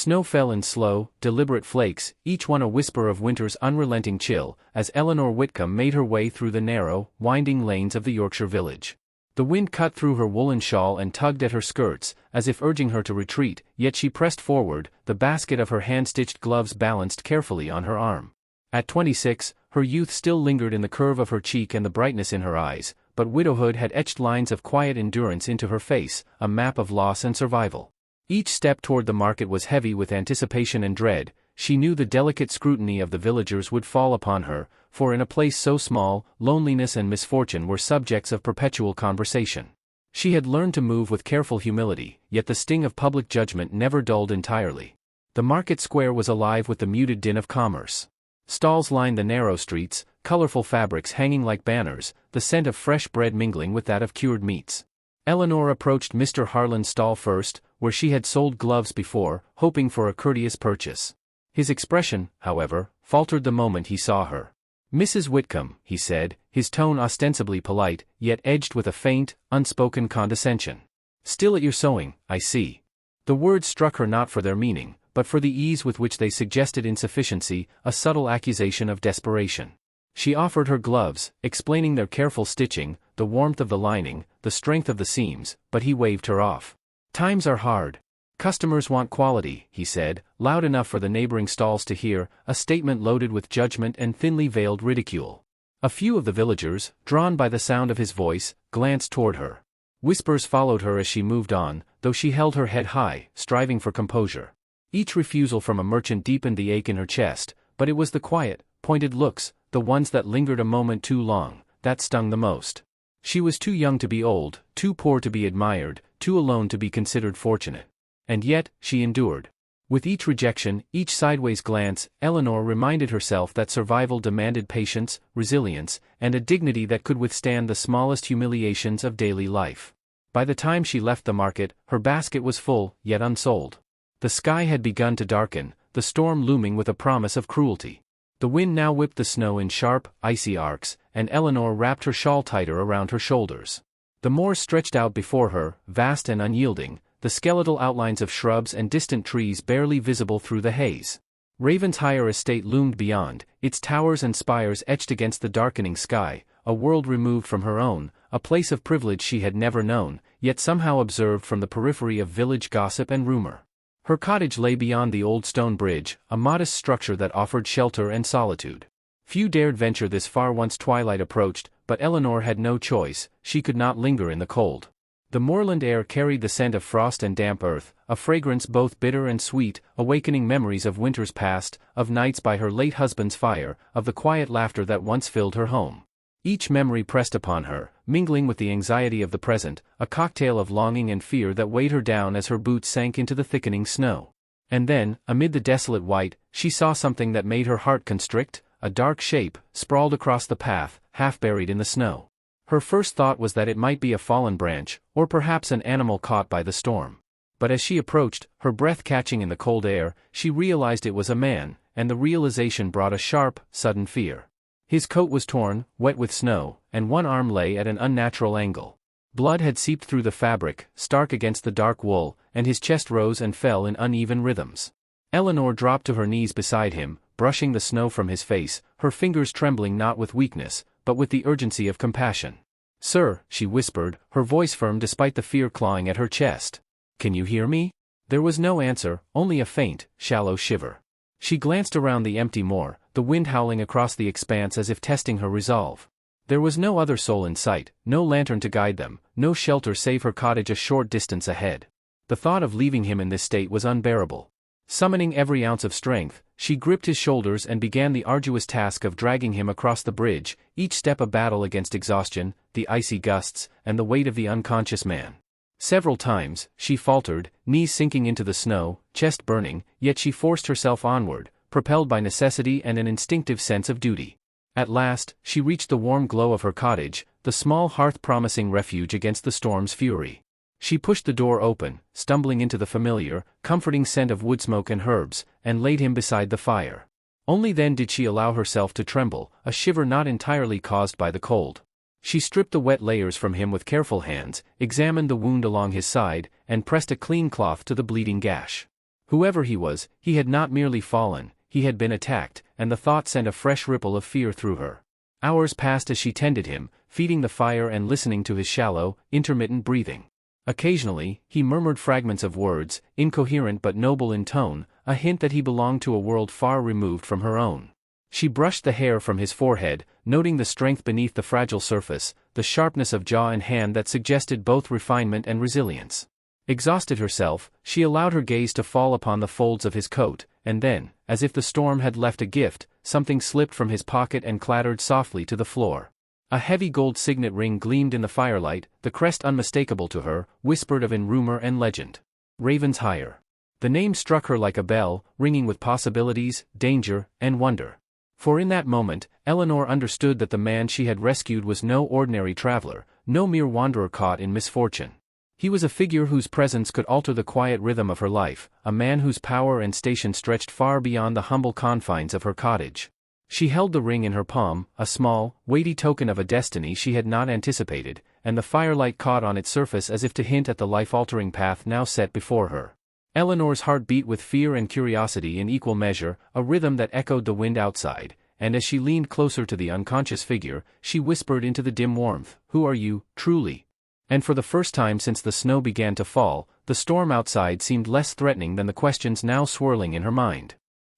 snow fell in slow, deliberate flakes, each one a whisper of winter's unrelenting chill, as Eleanor Whitcomb made her way through the narrow, winding lanes of the Yorkshire village. The wind cut through her woolen shawl and tugged at her skirts, as if urging her to retreat, yet she pressed forward, the basket of her hand-stitched gloves balanced carefully on her arm. At 26, her youth still lingered in the curve of her cheek and the brightness in her eyes, but widowhood had etched lines of quiet endurance into her face, a map of loss and survival. Each step toward the market was heavy with anticipation and dread. She knew the delicate scrutiny of the villagers would fall upon her, for in a place so small, loneliness and misfortune were subjects of perpetual conversation. She had learned to move with careful humility, yet the sting of public judgment never dulled entirely. The market square was alive with the muted din of commerce. Stalls lined the narrow streets, colorful fabrics hanging like banners, the scent of fresh bread mingling with that of cured meats. Eleanor approached Mr. Harland's stall first, where she had sold gloves before, hoping for a courteous purchase. His expression, however, faltered the moment he saw her. "Mrs. Whitcomb," he said, his tone ostensibly polite, yet edged with a faint, unspoken condescension. "Still at your sewing, I see." The words struck her not for their meaning, but for the ease with which they suggested insufficiency, a subtle accusation of desperation. She offered her gloves, explaining their careful stitching, the warmth of the lining, the strength of the seams, but he waved her off. "Times are hard. Customers want quality," he said, loud enough for the neighboring stalls to hear, a statement loaded with judgment and thinly veiled ridicule. A few of the villagers, drawn by the sound of his voice, glanced toward her. Whispers followed her as she moved on, though she held her head high, striving for composure. Each refusal from a merchant deepened the ache in her chest, but it was the quiet, pointed looks, the ones that lingered a moment too long, that stung the most. She was too young to be old, too poor to be admired, too alone to be considered fortunate. And yet, she endured. With each rejection, each sideways glance, Eleanor reminded herself that survival demanded patience, resilience, and a dignity that could withstand the smallest humiliations of daily life. By the time she left the market, her basket was full, yet unsold. The sky had begun to darken, the storm looming with a promise of cruelty. The wind now whipped the snow in sharp, icy arcs, and Eleanor wrapped her shawl tighter around her shoulders. The moors stretched out before her, vast and unyielding, the skeletal outlines of shrubs and distant trees barely visible through the haze. Ravenshire estate loomed beyond, its towers and spires etched against the darkening sky, a world removed from her own, a place of privilege she had never known, yet somehow observed from the periphery of village gossip and rumor. Her cottage lay beyond the old stone bridge, a modest structure that offered shelter and solitude. Few dared venture this far once twilight approached, but Eleanor had no choice, she could not linger in the cold. The moorland air carried the scent of frost and damp earth, a fragrance both bitter and sweet, awakening memories of winters past, of nights by her late husband's fire, of the quiet laughter that once filled her home. Each memory pressed upon her, mingling with the anxiety of the present, a cocktail of longing and fear that weighed her down as her boots sank into the thickening snow. And then, amid the desolate white, she saw something that made her heart constrict, a dark shape, sprawled across the path, half buried in the snow. Her first thought was that it might be a fallen branch, or perhaps an animal caught by the storm. But as she approached, her breath catching in the cold air, she realized it was a man, and the realization brought a sharp, sudden fear. His coat was torn, wet with snow, and one arm lay at an unnatural angle. Blood had seeped through the fabric, stark against the dark wool, and his chest rose and fell in uneven rhythms. Eleanor dropped to her knees beside him, brushing the snow from his face, her fingers trembling not with weakness, but with the urgency of compassion. "Sir," she whispered, her voice firm despite the fear clawing at her chest. "Can you hear me?" There was no answer, only a faint, shallow shiver. She glanced around the empty moor, the wind howling across the expanse as if testing her resolve. There was no other soul in sight, no lantern to guide them, no shelter save her cottage a short distance ahead. The thought of leaving him in this state was unbearable. Summoning every ounce of strength, she gripped his shoulders and began the arduous task of dragging him across the bridge, each step a battle against exhaustion, the icy gusts, and the weight of the unconscious man. Several times, she faltered, knees sinking into the snow, chest burning, yet she forced herself onward, propelled by necessity and an instinctive sense of duty. At last, she reached the warm glow of her cottage, the small hearth promising refuge against the storm's fury. She pushed the door open, stumbling into the familiar, comforting scent of wood smoke and herbs, and laid him beside the fire. Only then did she allow herself to tremble, a shiver not entirely caused by the cold. She stripped the wet layers from him with careful hands, examined the wound along his side, and pressed a clean cloth to the bleeding gash. Whoever he was, he had not merely fallen, he had been attacked, and the thought sent a fresh ripple of fear through her. Hours passed as she tended him, feeding the fire and listening to his shallow, intermittent breathing. Occasionally, he murmured fragments of words, incoherent but noble in tone, a hint that he belonged to a world far removed from her own. She brushed the hair from his forehead, noting the strength beneath the fragile surface, the sharpness of jaw and hand that suggested both refinement and resilience. Exhausted herself, she allowed her gaze to fall upon the folds of his coat, and then, as if the storm had left a gift, something slipped from his pocket and clattered softly to the floor. A heavy gold signet ring gleamed in the firelight, the crest unmistakable to her, whispered of in rumor and legend. Ravenshire. The name struck her like a bell, ringing with possibilities, danger, and wonder. For in that moment, Eleanor understood that the man she had rescued was no ordinary traveler, no mere wanderer caught in misfortune. He was a figure whose presence could alter the quiet rhythm of her life, a man whose power and station stretched far beyond the humble confines of her cottage. She held the ring in her palm, a small, weighty token of a destiny she had not anticipated, and the firelight caught on its surface as if to hint at the life-altering path now set before her. Eleanor's heart beat with fear and curiosity in equal measure, a rhythm that echoed the wind outside, and as she leaned closer to the unconscious figure, she whispered into the dim warmth, "Who are you, truly?" And for the first time since the snow began to fall, the storm outside seemed less threatening than the questions now swirling in her mind.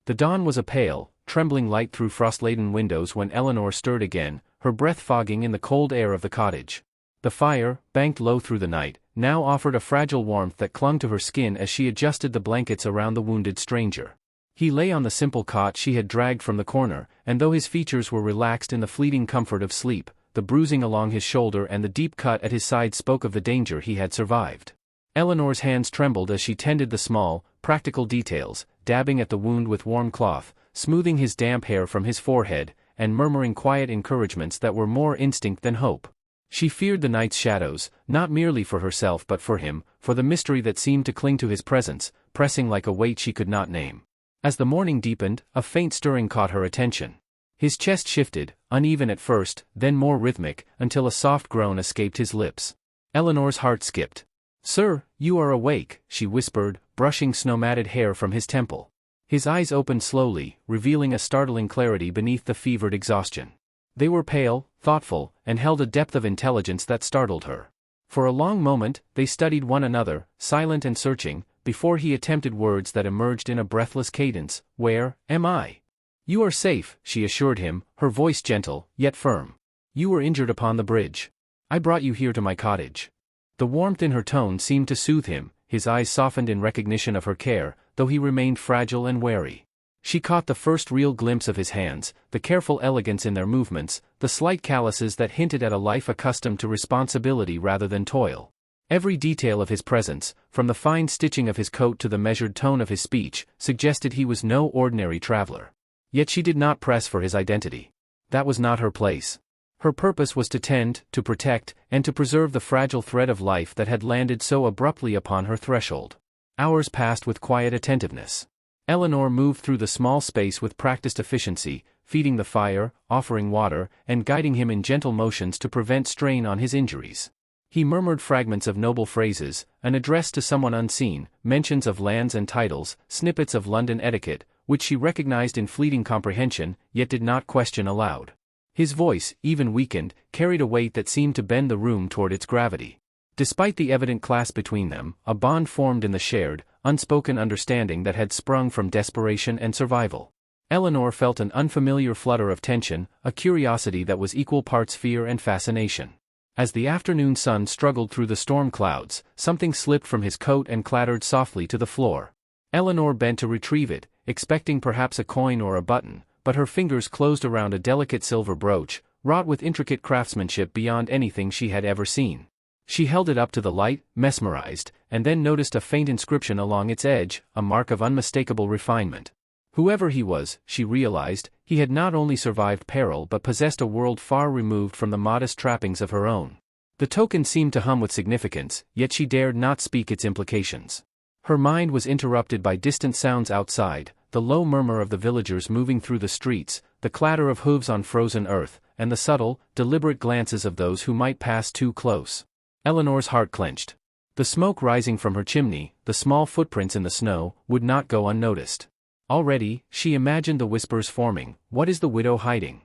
The dawn was a pale, trembling light through frost-laden windows when Eleanor stirred again, her breath fogging in the cold air of the cottage. The fire, banked low through the night, now offered a fragile warmth that clung to her skin as she adjusted the blankets around the wounded stranger. He lay on the simple cot she had dragged from the corner, and though his features were relaxed in the fleeting comfort of sleep, the bruising along his shoulder and the deep cut at his side spoke of the danger he had survived. Eleanor's hands trembled as she tended the small, practical details, dabbing at the wound with warm cloth, smoothing his damp hair from his forehead, and murmuring quiet encouragements that were more instinct than hope. She feared the night's shadows, not merely for herself but for him, for the mystery that seemed to cling to his presence, pressing like a weight she could not name. As the morning deepened, a faint stirring caught her attention. His chest shifted, uneven at first, then more rhythmic, until a soft groan escaped his lips. Eleanor's heart skipped. "Sir, you are awake," she whispered, brushing snow-matted hair from his temple. His eyes opened slowly, revealing a startling clarity beneath the fevered exhaustion. They were pale, thoughtful, and held a depth of intelligence that startled her. For a long moment, they studied one another, silent and searching, before he attempted words that emerged in a breathless cadence. "Where am I?" "You are safe," she assured him, her voice gentle, yet firm. "You were injured upon the bridge. I brought you here to my cottage." The warmth in her tone seemed to soothe him, his eyes softened in recognition of her care, though he remained fragile and wary. She caught the first real glimpse of his hands, the careful elegance in their movements, the slight calluses that hinted at a life accustomed to responsibility rather than toil. Every detail of his presence, from the fine stitching of his coat to the measured tone of his speech, suggested he was no ordinary traveler. Yet she did not press for his identity. That was not her place. Her purpose was to tend, to protect, and to preserve the fragile thread of life that had landed so abruptly upon her threshold. Hours passed with quiet attentiveness. Eleanor moved through the small space with practiced efficiency, feeding the fire, offering water, and guiding him in gentle motions to prevent strain on his injuries. He murmured fragments of noble phrases, an address to someone unseen, mentions of lands and titles, snippets of London etiquette, which she recognized in fleeting comprehension, yet did not question aloud. His voice, even weakened, carried a weight that seemed to bend the room toward its gravity. Despite the evident clash between them, a bond formed in the shared, unspoken understanding that had sprung from desperation and survival. Eleanor felt an unfamiliar flutter of tension, a curiosity that was equal parts fear and fascination. As the afternoon sun struggled through the storm clouds, something slipped from his coat and clattered softly to the floor. Eleanor bent to retrieve it, expecting perhaps a coin or a button, but her fingers closed around a delicate silver brooch, wrought with intricate craftsmanship beyond anything she had ever seen. She held it up to the light, mesmerized, and then noticed a faint inscription along its edge, a mark of unmistakable refinement. Whoever he was, she realized, he had not only survived peril but possessed a world far removed from the modest trappings of her own. The token seemed to hum with significance, yet she dared not speak its implications. Her mind was interrupted by distant sounds outside, the low murmur of the villagers moving through the streets, the clatter of hooves on frozen earth, and the subtle, deliberate glances of those who might pass too close. Eleanor's heart clenched. The smoke rising from her chimney, the small footprints in the snow, would not go unnoticed. Already, she imagined the whispers forming. What is the widow hiding?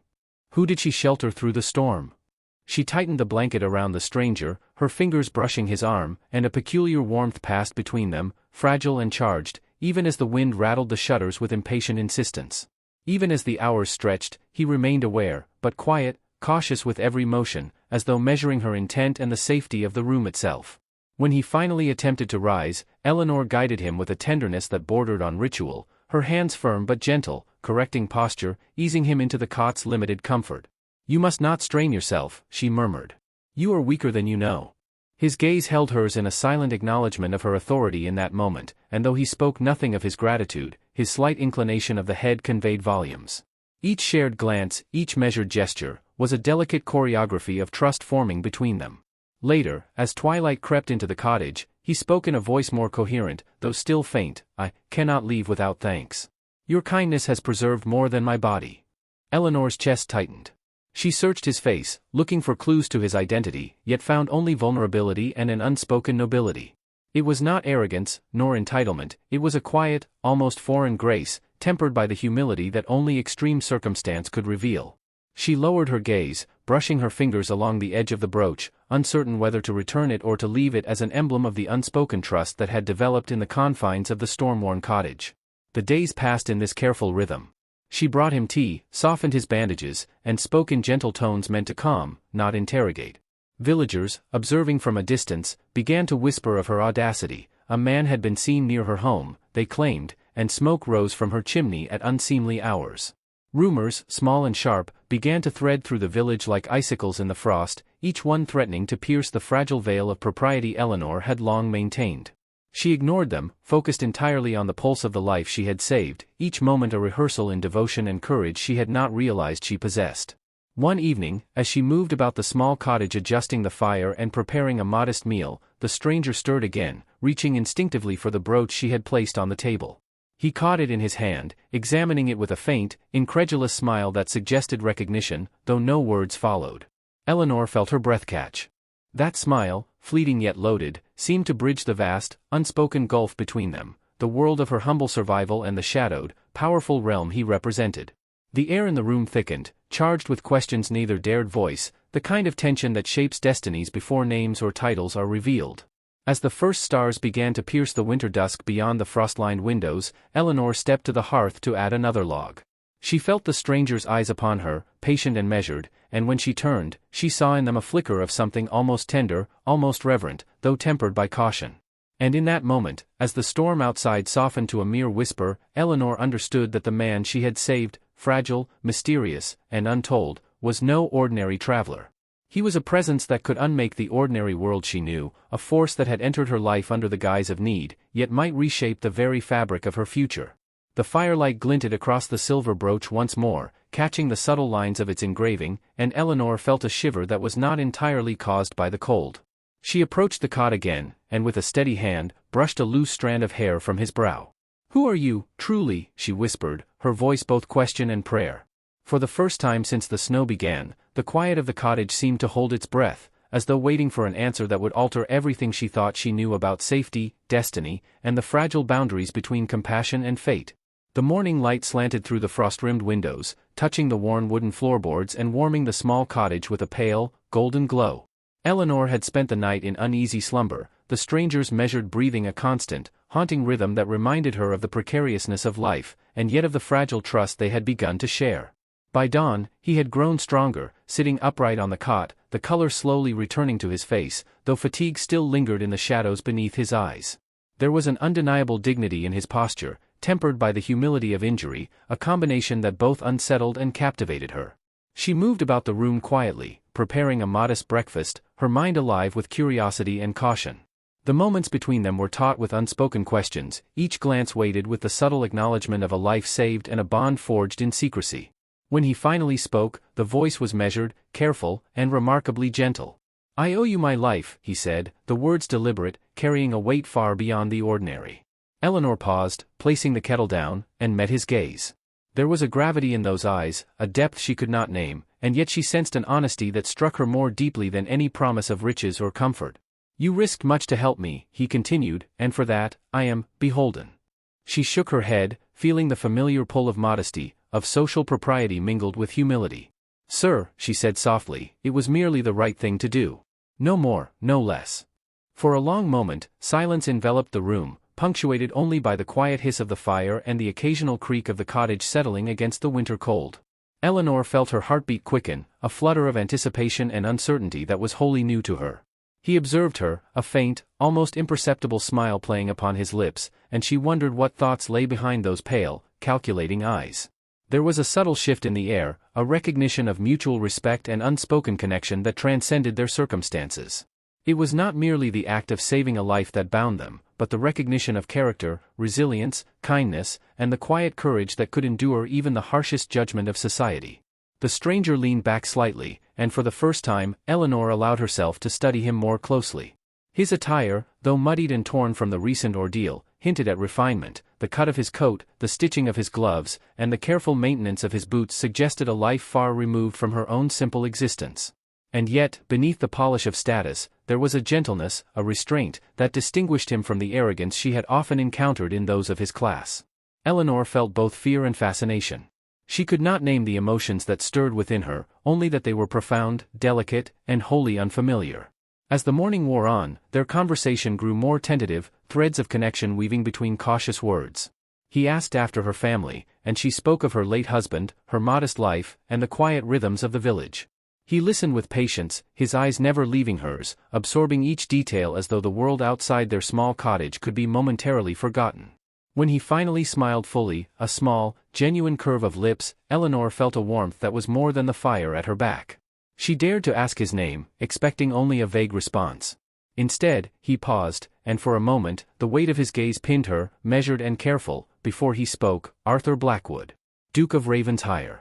Who did she shelter through the storm? She tightened the blanket around the stranger, her fingers brushing his arm, and a peculiar warmth passed between them, fragile and charged, even as the wind rattled the shutters with impatient insistence. Even as the hours stretched, he remained aware, but quiet, cautious with every motion, as though measuring her intent and the safety of the room itself. When he finally attempted to rise, Eleanor guided him with a tenderness that bordered on ritual, her hands firm but gentle, correcting posture, easing him into the cot's limited comfort. "You must not strain yourself," she murmured. "You are weaker than you know." His gaze held hers in a silent acknowledgement of her authority in that moment, and though he spoke nothing of his gratitude, his slight inclination of the head conveyed volumes. Each shared glance, each measured gesture, was a delicate choreography of trust forming between them. Later, as twilight crept into the cottage, he spoke in a voice more coherent, though still faint. "I cannot leave without thanks. Your kindness has preserved more than my body." Eleanor's chest tightened. She searched his face, looking for clues to his identity, yet found only vulnerability and an unspoken nobility. It was not arrogance, nor entitlement, it was a quiet, almost foreign grace, tempered by the humility that only extreme circumstance could reveal. She lowered her gaze, brushing her fingers along the edge of the brooch, uncertain whether to return it or to leave it as an emblem of the unspoken trust that had developed in the confines of the storm-worn cottage. The days passed in this careful rhythm. She brought him tea, softened his bandages, and spoke in gentle tones meant to calm, not interrogate. Villagers, observing from a distance, began to whisper of her audacity. A man had been seen near her home, they claimed, and smoke rose from her chimney at unseemly hours. Rumors, small and sharp, began to thread through the village like icicles in the frost, each one threatening to pierce the fragile veil of propriety Eleanor had long maintained. She ignored them, focused entirely on the pulse of the life she had saved, each moment a rehearsal in devotion and courage she had not realized she possessed. One evening, as she moved about the small cottage adjusting the fire and preparing a modest meal, the stranger stirred again, reaching instinctively for the brooch she had placed on the table. He caught it in his hand, examining it with a faint, incredulous smile that suggested recognition, though no words followed. Eleanor felt her breath catch. That smile, fleeting yet loaded, seemed to bridge the vast, unspoken gulf between them, the world of her humble survival and the shadowed, powerful realm he represented. The air in the room thickened, charged with questions neither dared voice, the kind of tension that shapes destinies before names or titles are revealed. As the first stars began to pierce the winter dusk beyond the frost-lined windows, Eleanor stepped to the hearth to add another log. She felt the stranger's eyes upon her, patient and measured, and when she turned, she saw in them a flicker of something almost tender, almost reverent, though tempered by caution. And in that moment, as the storm outside softened to a mere whisper, Eleanor understood that the man she had saved, fragile, mysterious, and untold, was no ordinary traveler. He was a presence that could unmake the ordinary world she knew, a force that had entered her life under the guise of need, yet might reshape the very fabric of her future. The firelight glinted across the silver brooch once more, catching the subtle lines of its engraving, and Eleanor felt a shiver that was not entirely caused by the cold. She approached the cot again, and with a steady hand, brushed a loose strand of hair from his brow. "Who are you, truly?" she whispered, her voice both question and prayer. For the first time since the snow began, the quiet of the cottage seemed to hold its breath, as though waiting for an answer that would alter everything she thought she knew about safety, destiny, and the fragile boundaries between compassion and fate. The morning light slanted through the frost-rimmed windows, touching the worn wooden floorboards and warming the small cottage with a pale, golden glow. Eleanor had spent the night in uneasy slumber, the stranger's measured breathing a constant, haunting rhythm that reminded her of the precariousness of life, and yet of the fragile trust they had begun to share. By dawn, he had grown stronger, sitting upright on the cot, the color slowly returning to his face, though fatigue still lingered in the shadows beneath his eyes. There was an undeniable dignity in his posture, tempered by the humility of injury, a combination that both unsettled and captivated her. She moved about the room quietly, preparing a modest breakfast, her mind alive with curiosity and caution. The moments between them were taut with unspoken questions, each glance weighted with the subtle acknowledgement of a life saved and a bond forged in secrecy. When he finally spoke, the voice was measured, careful, and remarkably gentle. "I owe you my life," he said, the words deliberate, carrying a weight far beyond the ordinary. Eleanor paused, placing the kettle down, and met his gaze. There was a gravity in those eyes, a depth she could not name, and yet she sensed an honesty that struck her more deeply than any promise of riches or comfort. You risked much to help me, he continued, and for that, I am beholden. She shook her head, feeling the familiar pull of modesty, of social propriety mingled with humility. Sir, she said softly, it was merely the right thing to do. No more, no less. For a long moment, silence enveloped the room, punctuated only by the quiet hiss of the fire and the occasional creak of the cottage settling against the winter cold. Eleanor felt her heartbeat quicken, a flutter of anticipation and uncertainty that was wholly new to her. He observed her, a faint, almost imperceptible smile playing upon his lips, and she wondered what thoughts lay behind those pale, calculating eyes. There was a subtle shift in the air, a recognition of mutual respect and unspoken connection that transcended their circumstances. It was not merely the act of saving a life that bound them, but the recognition of character, resilience, kindness, and the quiet courage that could endure even the harshest judgment of society. The stranger leaned back slightly, and for the first time, Eleanor allowed herself to study him more closely. His attire, though muddied and torn from the recent ordeal, hinted at refinement. The cut of his coat, the stitching of his gloves, and the careful maintenance of his boots suggested a life far removed from her own simple existence. And yet, beneath the polish of status, there was a gentleness, a restraint, that distinguished him from the arrogance she had often encountered in those of his class. Eleanor felt both fear and fascination. She could not name the emotions that stirred within her, only that they were profound, delicate, and wholly unfamiliar. As the morning wore on, their conversation grew more tentative, threads of connection weaving between cautious words. He asked after her family, and she spoke of her late husband, her modest life, and the quiet rhythms of the village. He listened with patience, his eyes never leaving hers, absorbing each detail as though the world outside their small cottage could be momentarily forgotten. When he finally smiled fully, a small, genuine curve of lips, Eleanor felt a warmth that was more than the fire at her back. She dared to ask his name, expecting only a vague response. Instead, he paused, and for a moment, the weight of his gaze pinned her, measured and careful, before he spoke. Arthur Blackwood, Duke of Ravenshire.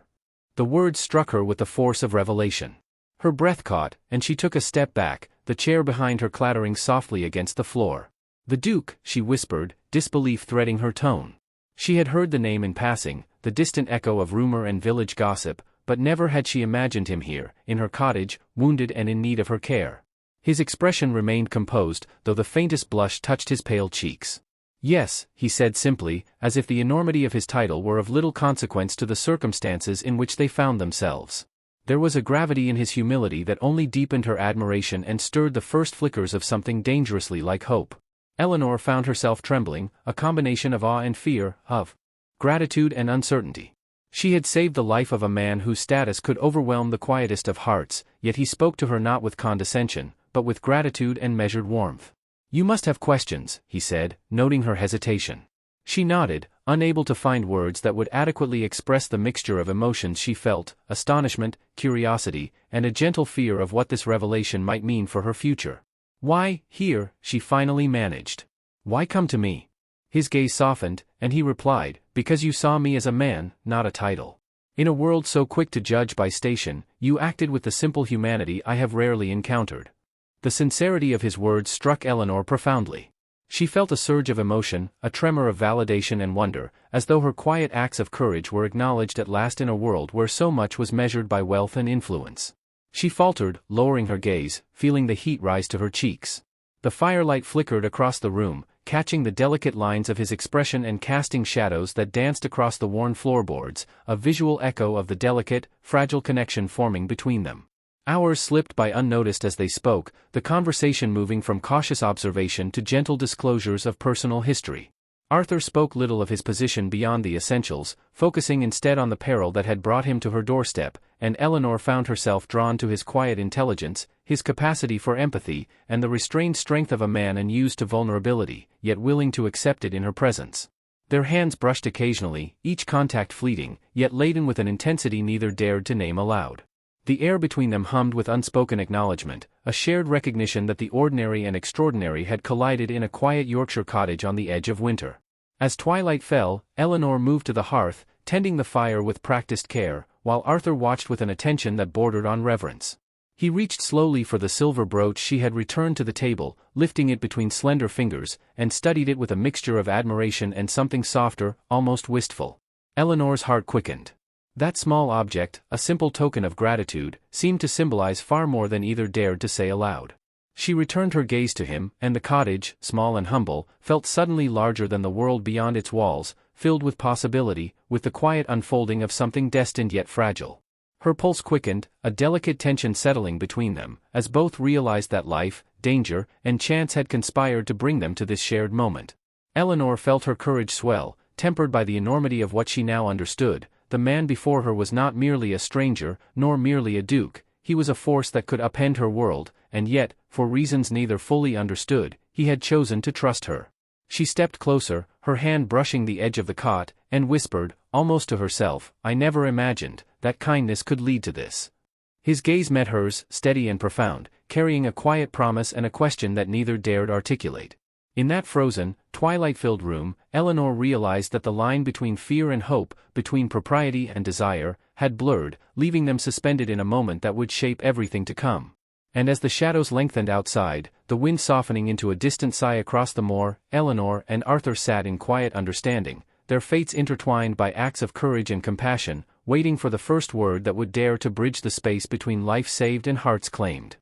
The words struck her with the force of revelation. Her breath caught, and she took a step back, the chair behind her clattering softly against the floor. The Duke, she whispered, disbelief threading her tone. She had heard the name in passing, the distant echo of rumor and village gossip, but never had she imagined him here, in her cottage, wounded and in need of her care. His expression remained composed, though the faintest blush touched his pale cheeks. Yes, he said simply, as if the enormity of his title were of little consequence to the circumstances in which they found themselves. There was a gravity in his humility that only deepened her admiration and stirred the first flickers of something dangerously like hope. Eleanor found herself trembling, a combination of awe and fear, of gratitude and uncertainty. She had saved the life of a man whose status could overwhelm the quietest of hearts, yet he spoke to her not with condescension, but with gratitude and measured warmth. You must have questions, he said, noting her hesitation. She nodded, unable to find words that would adequately express the mixture of emotions she felt, astonishment, curiosity, and a gentle fear of what this revelation might mean for her future. Why, here, she finally managed. Why come to me? His gaze softened, and he replied, because you saw me as a man, not a title. In a world so quick to judge by station, you acted with the simple humanity I have rarely encountered. The sincerity of his words struck Eleanor profoundly. She felt a surge of emotion, a tremor of validation and wonder, as though her quiet acts of courage were acknowledged at last in a world where so much was measured by wealth and influence. She faltered, lowering her gaze, feeling the heat rise to her cheeks. The firelight flickered across the room, catching the delicate lines of his expression and casting shadows that danced across the worn floorboards, a visual echo of the delicate, fragile connection forming between them. Hours slipped by unnoticed as they spoke, the conversation moving from cautious observation to gentle disclosures of personal history. Arthur spoke little of his position beyond the essentials, focusing instead on the peril that had brought him to her doorstep, and Eleanor found herself drawn to his quiet intelligence, his capacity for empathy, and the restrained strength of a man unused to vulnerability, yet willing to accept it in her presence. Their hands brushed occasionally, each contact fleeting, yet laden with an intensity neither dared to name aloud. The air between them hummed with unspoken acknowledgement, a shared recognition that the ordinary and extraordinary had collided in a quiet Yorkshire cottage on the edge of winter. As twilight fell, Eleanor moved to the hearth, tending the fire with practiced care, while Arthur watched with an attention that bordered on reverence. He reached slowly for the silver brooch she had returned to the table, lifting it between slender fingers, and studied it with a mixture of admiration and something softer, almost wistful. Eleanor's heart quickened. That small object, a simple token of gratitude, seemed to symbolize far more than either dared to say aloud. She returned her gaze to him, and the cottage, small and humble, felt suddenly larger than the world beyond its walls, filled with possibility, with the quiet unfolding of something destined yet fragile. Her pulse quickened, a delicate tension settling between them, as both realized that life, danger, and chance had conspired to bring them to this shared moment. Eleanor felt her courage swell, tempered by the enormity of what she now understood. The man before her was not merely a stranger, nor merely a duke. He was a force that could upend her world, and yet, for reasons neither fully understood, he had chosen to trust her. She stepped closer, her hand brushing the edge of the cot, and whispered, almost to herself, "I never imagined that kindness could lead to this." His gaze met hers, steady and profound, carrying a quiet promise and a question that neither dared articulate. In that frozen, twilight-filled room, Eleanor realized that the line between fear and hope, between propriety and desire, had blurred, leaving them suspended in a moment that would shape everything to come. And as the shadows lengthened outside, the wind softening into a distant sigh across the moor, Eleanor and Arthur sat in quiet understanding, their fates intertwined by acts of courage and compassion, waiting for the first word that would dare to bridge the space between life saved and hearts claimed.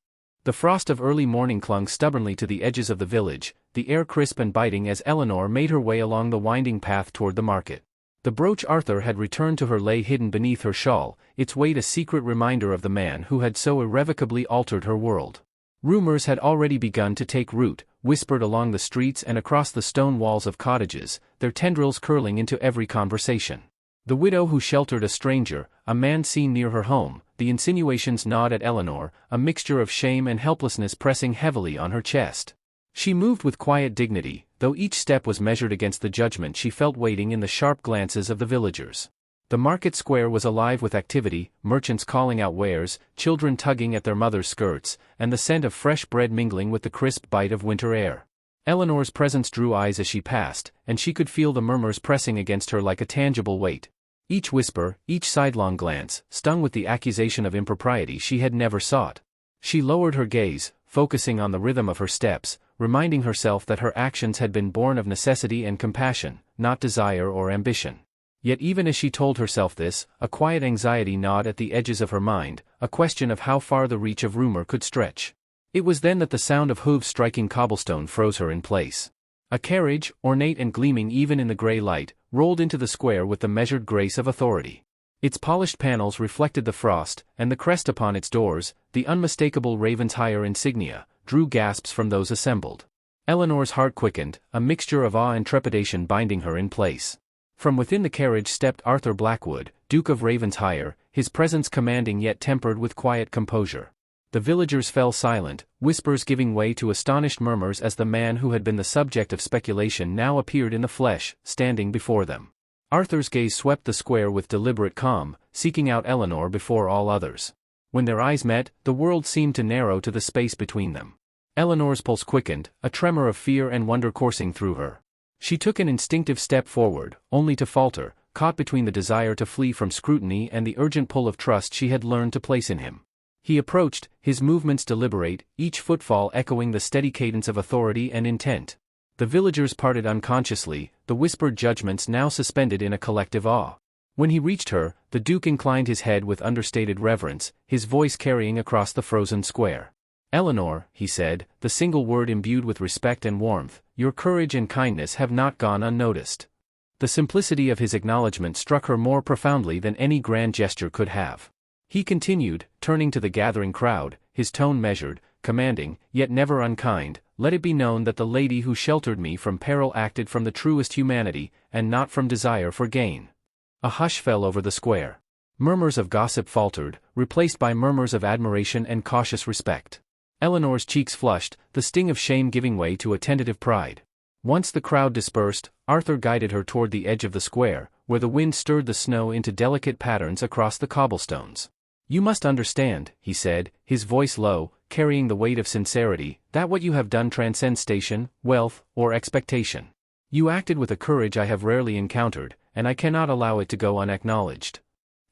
The frost of early morning clung stubbornly to the edges of the village, the air crisp and biting as Eleanor made her way along the winding path toward the market. The brooch Arthur had returned to her lay hidden beneath her shawl, its weight a secret reminder of the man who had so irrevocably altered her world. Rumors had already begun to take root, whispered along the streets and across the stone walls of cottages, their tendrils curling into every conversation. The widow who sheltered a stranger, a man seen near her home, the insinuations gnawed at Eleanor, a mixture of shame and helplessness pressing heavily on her chest. She moved with quiet dignity, though each step was measured against the judgment she felt waiting in the sharp glances of the villagers. The market square was alive with activity, merchants calling out wares, children tugging at their mothers' skirts, and the scent of fresh bread mingling with the crisp bite of winter air. Eleanor's presence drew eyes as she passed, and she could feel the murmurs pressing against her like a tangible weight. Each whisper, each sidelong glance, stung with the accusation of impropriety she had never sought. She lowered her gaze, focusing on the rhythm of her steps, reminding herself that her actions had been born of necessity and compassion, not desire or ambition. Yet even as she told herself this, a quiet anxiety gnawed at the edges of her mind, a question of how far the reach of rumor could stretch. It was then that the sound of hooves striking cobblestone froze her in place. A carriage, ornate and gleaming even in the grey light, rolled into the square with the measured grace of authority. Its polished panels reflected the frost, and the crest upon its doors, the unmistakable Ravenshire insignia, drew gasps from those assembled. Eleanor's heart quickened, a mixture of awe and trepidation binding her in place. From within the carriage stepped Arthur Blackwood, Duke of Ravenshire, his presence commanding yet tempered with quiet composure. The villagers fell silent, whispers giving way to astonished murmurs as the man who had been the subject of speculation now appeared in the flesh, standing before them. Arthur's gaze swept the square with deliberate calm, seeking out Eleanor before all others. When their eyes met, the world seemed to narrow to the space between them. Eleanor's pulse quickened, a tremor of fear and wonder coursing through her. She took an instinctive step forward, only to falter, caught between the desire to flee from scrutiny and the urgent pull of trust she had learned to place in him. He approached, his movements deliberate, each footfall echoing the steady cadence of authority and intent. The villagers parted unconsciously, the whispered judgments now suspended in a collective awe. When he reached her, the Duke inclined his head with understated reverence, his voice carrying across the frozen square. "Eleanor," he said, the single word imbued with respect and warmth, "your courage and kindness have not gone unnoticed." The simplicity of his acknowledgment struck her more profoundly than any grand gesture could have. He continued, turning to the gathering crowd, his tone measured, commanding, yet never unkind, "Let it be known that the lady who sheltered me from peril acted from the truest humanity, and not from desire for gain." A hush fell over the square. Murmurs of gossip faltered, replaced by murmurs of admiration and cautious respect. Eleanor's cheeks flushed, the sting of shame giving way to a tentative pride. Once the crowd dispersed, Arthur guided her toward the edge of the square, where the wind stirred the snow into delicate patterns across the cobblestones. "You must understand," he said, his voice low, carrying the weight of sincerity, "that what you have done transcends station, wealth, or expectation. You acted with a courage I have rarely encountered, and I cannot allow it to go unacknowledged."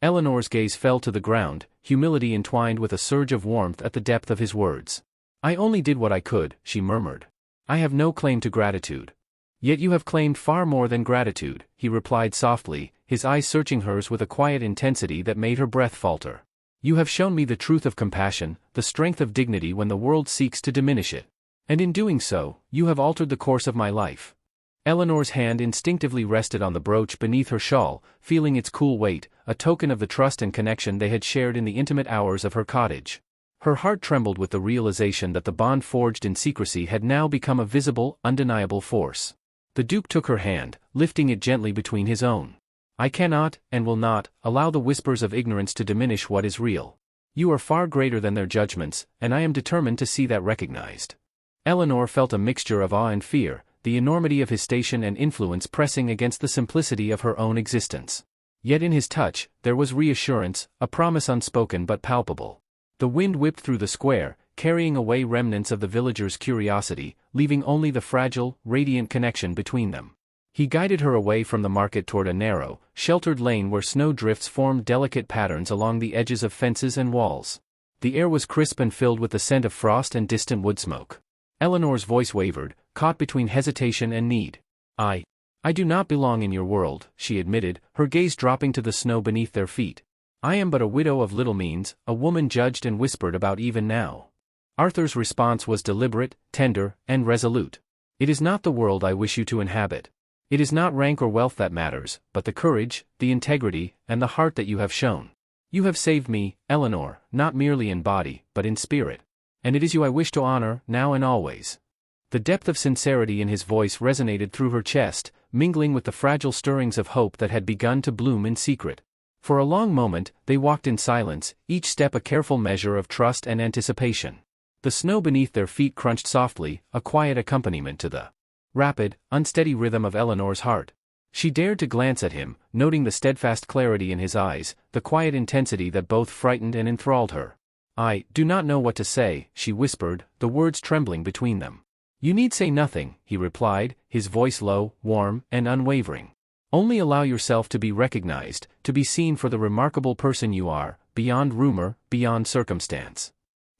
Eleanor's gaze fell to the ground, humility entwined with a surge of warmth at the depth of his words. "I only did what I could," she murmured. "I have no claim to gratitude." "Yet you have claimed far more than gratitude," he replied softly, his eyes searching hers with a quiet intensity that made her breath falter. You have shown me the truth of compassion, the strength of dignity when the world seeks to diminish it. And in doing so, you have altered the course of my life." Eleanor's hand instinctively rested on the brooch beneath her shawl, feeling its cool weight, a token of the trust and connection they had shared in the intimate hours of her cottage. Her heart trembled with the realization that the bond forged in secrecy had now become a visible, undeniable force. The Duke took her hand, lifting it gently between his own. "I cannot, and will not, allow the whispers of ignorance to diminish what is real. You are far greater than their judgments, and I am determined to see that recognized." Eleanor felt a mixture of awe and fear, the enormity of his station and influence pressing against the simplicity of her own existence. Yet in his touch, there was reassurance, a promise unspoken but palpable. The wind whipped through the square, carrying away remnants of the villagers' curiosity, leaving only the fragile, radiant connection between them. He guided her away from the market toward a narrow, sheltered lane where snow drifts formed delicate patterns along the edges of fences and walls. The air was crisp and filled with the scent of frost and distant wood smoke. Eleanor's voice wavered, caught between hesitation and need. I do not belong in your world," she admitted, her gaze dropping to the snow beneath their feet. "I am but a widow of little means, a woman judged and whispered about even now." Arthur's response was deliberate, tender, and resolute. "It is not the world I wish you to inhabit. It is not rank or wealth that matters, but the courage, the integrity, and the heart that you have shown. You have saved me, Eleanor, not merely in body, but in spirit. And it is you I wish to honor, now and always." The depth of sincerity in his voice resonated through her chest, mingling with the fragile stirrings of hope that had begun to bloom in secret. For a long moment, they walked in silence, each step a careful measure of trust and anticipation. The snow beneath their feet crunched softly, a quiet accompaniment to the rapid, unsteady rhythm of Eleanor's heart. She dared to glance at him, noting the steadfast clarity in his eyes, the quiet intensity that both frightened and enthralled her. "I do not know what to say," she whispered, the words trembling between them. "You need say nothing," he replied, his voice low, warm, and unwavering. "Only allow yourself to be recognized, to be seen for the remarkable person you are, beyond rumor, beyond circumstance."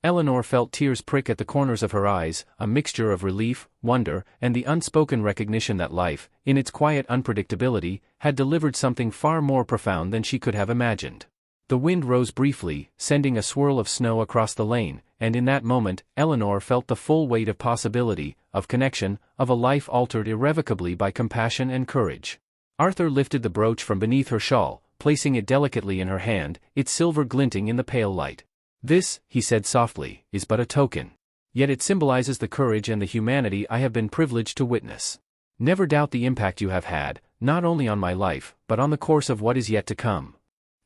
Eleanor felt tears prick at the corners of her eyes, a mixture of relief, wonder, and the unspoken recognition that life, in its quiet unpredictability, had delivered something far more profound than she could have imagined. The wind rose briefly, sending a swirl of snow across the lane, and in that moment, Eleanor felt the full weight of possibility, of connection, of a life altered irrevocably by compassion and courage. Arthur lifted the brooch from beneath her shawl, placing it delicately in her hand, its silver glinting in the pale light. "This," he said softly, "is but a token. Yet it symbolizes the courage and the humanity I have been privileged to witness. Never doubt the impact you have had, not only on my life, but on the course of what is yet to come."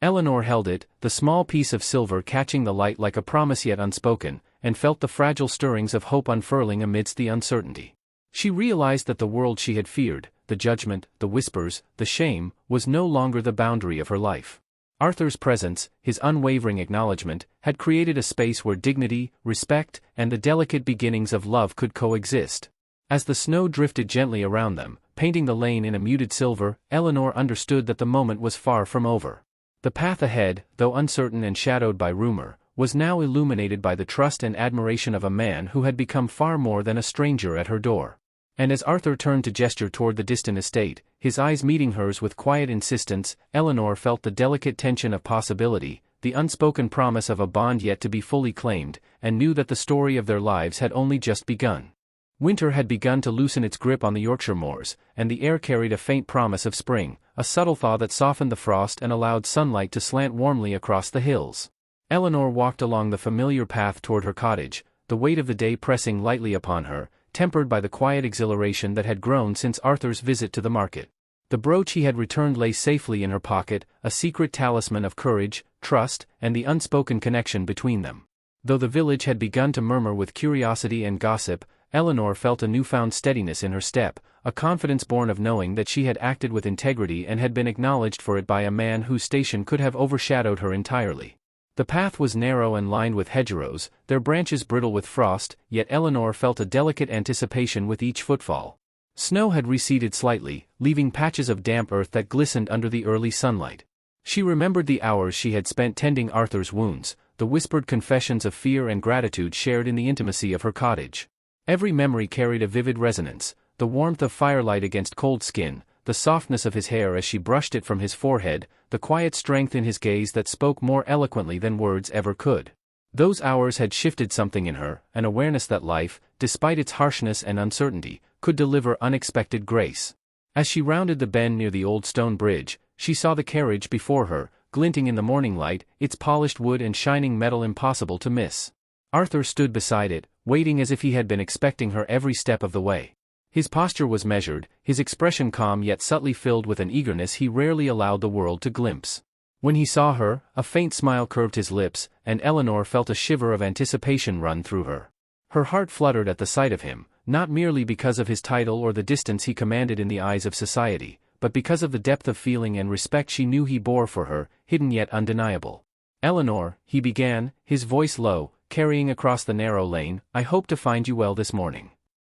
Eleanor held it, the small piece of silver catching the light like a promise yet unspoken, and felt the fragile stirrings of hope unfurling amidst the uncertainty. She realized that the world she had feared, the judgment, the whispers, the shame, was no longer the boundary of her life. Arthur's presence, his unwavering acknowledgement, had created a space where dignity, respect, and the delicate beginnings of love could coexist. As the snow drifted gently around them, painting the lane in a muted silver, Eleanor understood that the moment was far from over. The path ahead, though uncertain and shadowed by rumor, was now illuminated by the trust and admiration of a man who had become far more than a stranger at her door. And as Arthur turned to gesture toward the distant estate, his eyes meeting hers with quiet insistence, Eleanor felt the delicate tension of possibility, the unspoken promise of a bond yet to be fully claimed, and knew that the story of their lives had only just begun. Winter had begun to loosen its grip on the Yorkshire moors, and the air carried a faint promise of spring, a subtle thaw that softened the frost and allowed sunlight to slant warmly across the hills. Eleanor walked along the familiar path toward her cottage, the weight of the day pressing lightly upon her, tempered by the quiet exhilaration that had grown since Arthur's visit to the market. The brooch he had returned lay safely in her pocket, a secret talisman of courage, trust, and the unspoken connection between them. Though the village had begun to murmur with curiosity and gossip, Eleanor felt a newfound steadiness in her step, a confidence born of knowing that she had acted with integrity and had been acknowledged for it by a man whose station could have overshadowed her entirely. The path was narrow and lined with hedgerows, their branches brittle with frost, yet Eleanor felt a delicate anticipation with each footfall. Snow had receded slightly, leaving patches of damp earth that glistened under the early sunlight. She remembered the hours she had spent tending Arthur's wounds, the whispered confessions of fear and gratitude shared in the intimacy of her cottage. Every memory carried a vivid resonance, the warmth of firelight against cold skin, the softness of his hair as she brushed it from his forehead, the quiet strength in his gaze that spoke more eloquently than words ever could. Those hours had shifted something in her, an awareness that life, despite its harshness and uncertainty, could deliver unexpected grace. As she rounded the bend near the old stone bridge, she saw the carriage before her, glinting in the morning light, its polished wood and shining metal impossible to miss. Arthur stood beside it, waiting as if he had been expecting her every step of the way. His posture was measured, his expression calm yet subtly filled with an eagerness he rarely allowed the world to glimpse. When he saw her, a faint smile curved his lips, and Eleanor felt a shiver of anticipation run through her. Her heart fluttered at the sight of him, not merely because of his title or the distance he commanded in the eyes of society, but because of the depth of feeling and respect she knew he bore for her, hidden yet undeniable. "Eleanor," he began, his voice low, carrying across the narrow lane, "I hope to find you well this morning."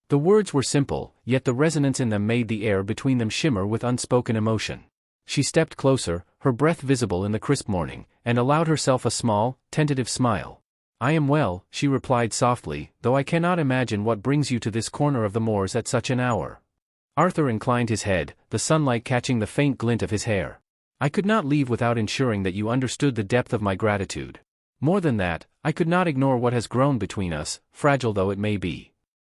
The words were simple, yet the resonance in them made the air between them shimmer with unspoken emotion. She stepped closer, her breath visible in the crisp morning, and allowed herself a small, tentative smile. "I am well," she replied softly, "though I cannot imagine what brings you to this corner of the moors at such an hour." Arthur inclined his head, the sunlight catching the faint glint of his hair. "I could not leave without ensuring that you understood the depth of my gratitude. More than that, I could not ignore what has grown between us, fragile though it may be."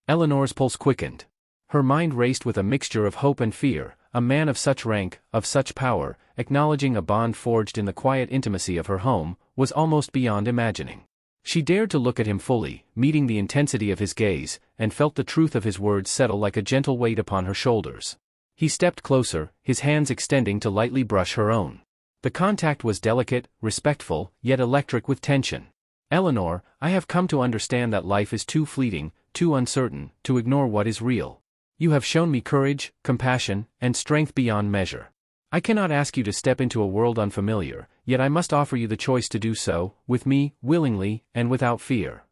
Eleanor's pulse quickened. Her mind raced with a mixture of hope and fear, a man of such rank, of such power, acknowledging a bond forged in the quiet intimacy of her home, was almost beyond imagining. She dared to look at him fully, meeting the intensity of his gaze, and felt the truth of his words settle like a gentle weight upon her shoulders. He stepped closer, his hands extending to lightly brush her own. The contact was delicate, respectful, yet electric with tension. "Eleanor, I have come to understand that life is too fleeting, too uncertain, to ignore what is real. You have shown me courage, compassion, and strength beyond measure. I cannot ask you to step into a world unfamiliar, yet I must offer you the choice to do so, with me, willingly, and without fear."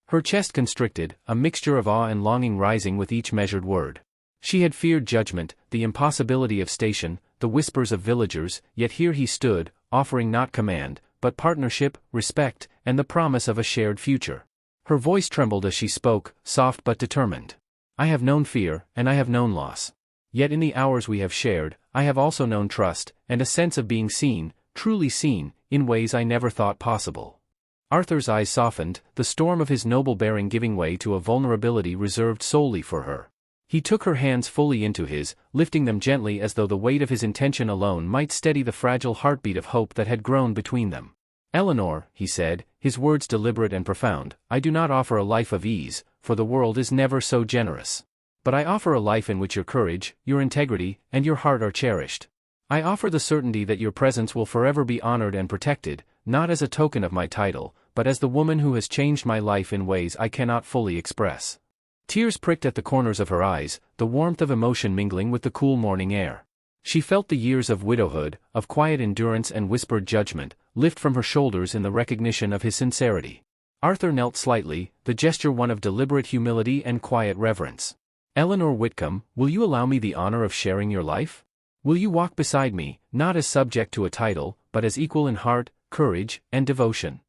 Her chest constricted, a mixture of awe and longing rising with each measured word. She had feared judgment, the impossibility of station, the whispers of villagers, yet here he stood, offering not command, but partnership, respect, and the promise of a shared future. Her voice trembled as she spoke, soft but determined. "I have known fear, and I have known loss. Yet in the hours we have shared, I have also known trust, and a sense of being seen, truly seen, in ways I never thought possible." Arthur's eyes softened, the storm of his noble bearing giving way to a vulnerability reserved solely for her. He took her hands fully into his, lifting them gently as though the weight of his intention alone might steady the fragile heartbeat of hope that had grown between them. "Eleanor," he said, his words deliberate and profound, "I do not offer a life of ease, for the world is never so generous. But I offer a life in which your courage, your integrity, and your heart are cherished. I offer the certainty that your presence will forever be honored and protected, not as a token of my title, but as the woman who has changed my life in ways I cannot fully express." Tears pricked at the corners of her eyes, the warmth of emotion mingling with the cool morning air. She felt the years of widowhood, of quiet endurance and whispered judgment, lift from her shoulders in the recognition of his sincerity. Arthur knelt slightly, the gesture one of deliberate humility and quiet reverence. "Eleanor Whitcomb, will you allow me the honor of sharing your life? Will you walk beside me, not as subject to a title, but as equal in heart, courage, and devotion?"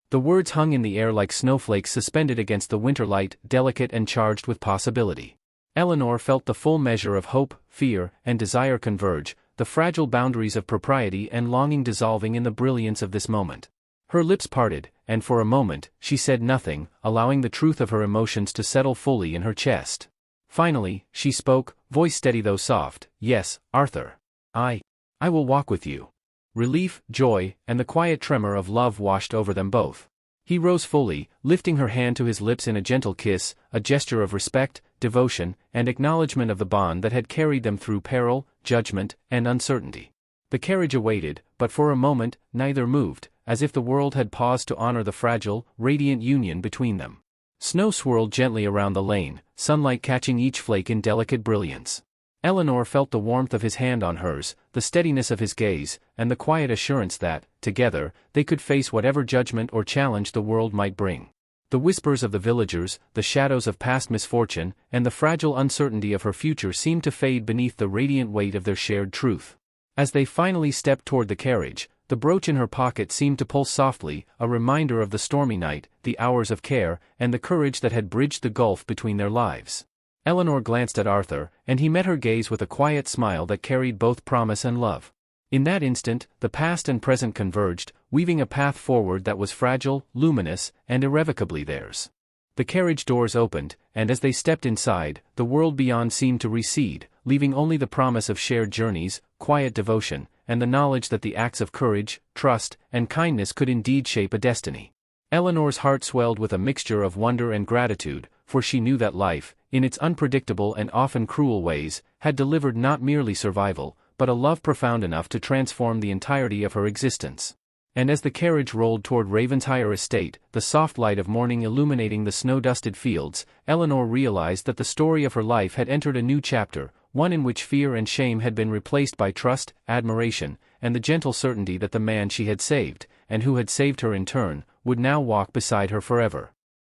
The words hung in the air like snowflakes suspended against the winter light, delicate and charged with possibility. Eleanor felt the full measure of hope, fear, and desire converge, the fragile boundaries of propriety and longing dissolving in the brilliance of this moment. Her lips parted, and for a moment, she said nothing, allowing the truth of her emotions to settle fully in her chest. Finally, she spoke, voice steady though soft, "Yes, Arthur. I will walk with you." Relief, joy, and the quiet tremor of love washed over them both. He rose fully, lifting her hand to his lips in a gentle kiss, a gesture of respect, devotion, and acknowledgement of the bond that had carried them through peril, judgment, and uncertainty. The carriage awaited, but for a moment, neither moved, as if the world had paused to honor the fragile, radiant union between them. Snow swirled gently around the lane, sunlight catching each flake in delicate brilliance. Eleanor felt the warmth of his hand on hers, the steadiness of his gaze, and the quiet assurance that, together, they could face whatever judgment or challenge the world might bring. The whispers of the villagers, the shadows of past misfortune, and the fragile uncertainty of her future seemed to fade beneath the radiant weight of their shared truth. As they finally stepped toward the carriage, the brooch in her pocket seemed to pulse softly, a reminder of the stormy night, the hours of care, and the courage that had bridged the gulf between their lives. Eleanor glanced at Arthur, and he met her gaze with a quiet smile that carried both promise and love. In that instant, the past and present converged, weaving a path forward that was fragile, luminous, and irrevocably theirs. The carriage doors opened, and as they stepped inside, the world beyond seemed to recede, leaving only the promise of shared journeys, quiet devotion, and the knowledge that the acts of courage, trust, and kindness could indeed shape a destiny. Eleanor's heart swelled with a mixture of wonder and gratitude, for she knew that life, in its unpredictable and often cruel ways, had delivered not merely survival, but a love profound enough to transform the entirety of her existence. And as the carriage rolled toward Ravenshire estate, the soft light of morning illuminating the snow-dusted fields, Eleanor realized that the story of her life had entered a new chapter, one in which fear and shame had been replaced by trust, admiration, and the gentle certainty that the man she had saved, and who had saved her in turn, would now walk beside her forever.